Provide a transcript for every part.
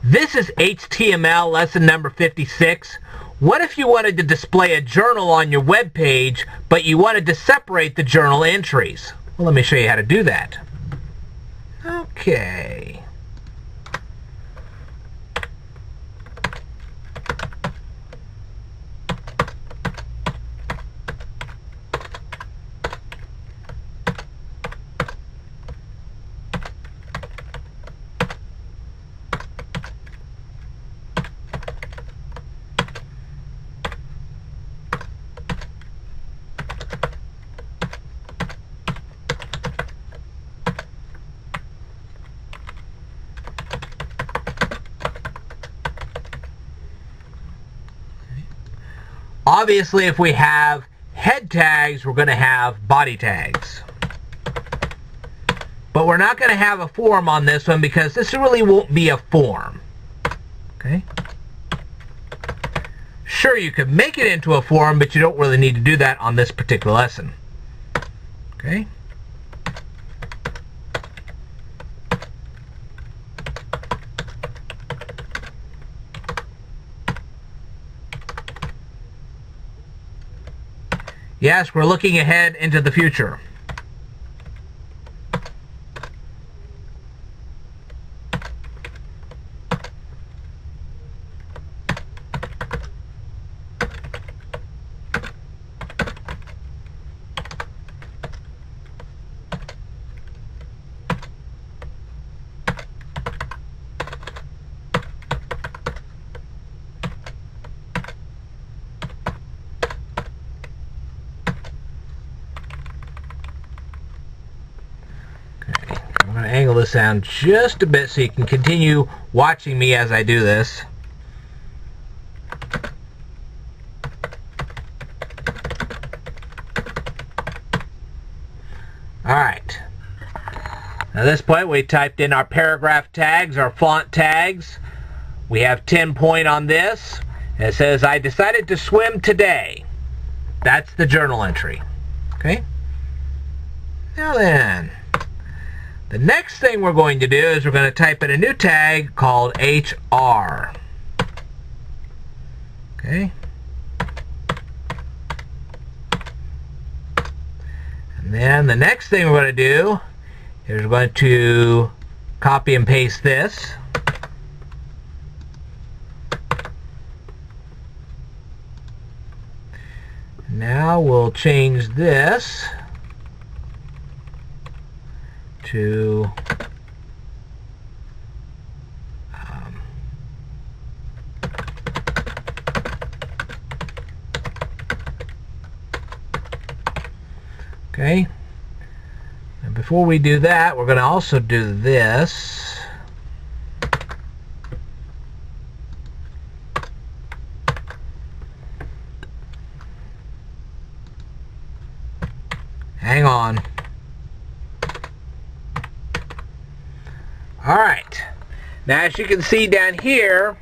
This is HTML lesson number 56. What if you wanted to display a journal on your web page, but you wanted to separate the journal entries? Well, let me show you how to do that. Okay. Obviously, if we have head tags, we're going to have body tags. But we're not going to have a form on this one because this really won't be a form. Okay? Sure, you could make it into a form, but you don't really need to do that on this particular lesson. Okay? Yes, we're looking ahead into the future. I'm going to angle this down just a bit so you can continue watching me as I do this. Alright. Now at this point we typed in our paragraph tags, our font tags. We have 10 point on this. And it says, I decided to swim today. That's the journal entry. Okay? Now then, the next thing we're going to do is we're going to type in a new tag called HR. Okay? And then the next thing we're going to do is we're going to copy and paste this. Now we'll change this to okay, and before we do that, we're going to also do this. Hang on. Alright, now as you can see down here,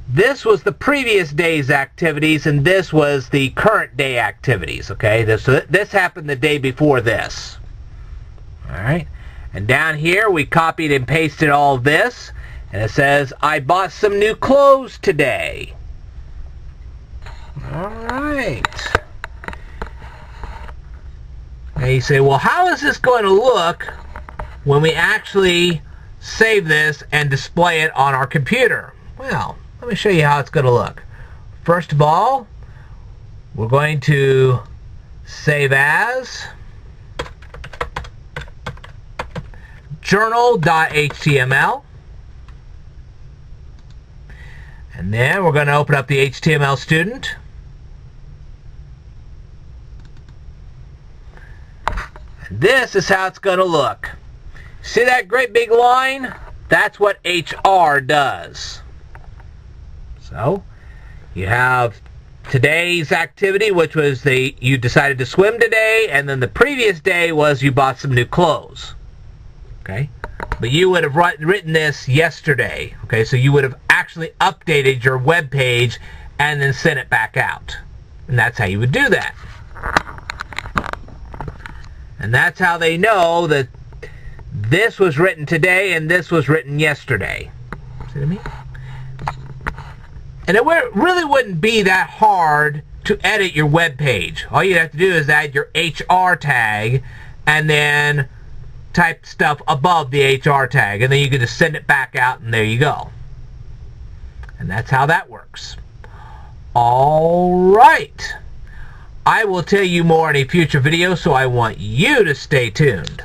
this was the previous day's activities and this was the current day activities, okay? This happened the day before this. Alright, and down here we copied and pasted all of this, and it says, I bought some new clothes today. Alright. Now you say, well, how is this going to look when we actually save this and display it on our computer? Well, let me show you how it's going to look. First of all, we're going to save as journal.html, and then we're going to open up the HTML student. And this is how it's going to look. See that great big line? That's what HR does. So, you have today's activity, which was you decided to swim today, and then the previous day was you bought some new clothes. Okay? But you would have written this yesterday. Okay? So you would have actually updated your web page and then sent it back out. And that's how you would do that. And that's how they know that this was written today and this was written yesterday. See what I mean? And it really wouldn't be that hard to edit your web page. All you have to do is add your HR tag and then type stuff above the HR tag, and then you can just send it back out, and there you go. And that's how that works. All right. I will tell you more in a future video, so I want you to stay tuned.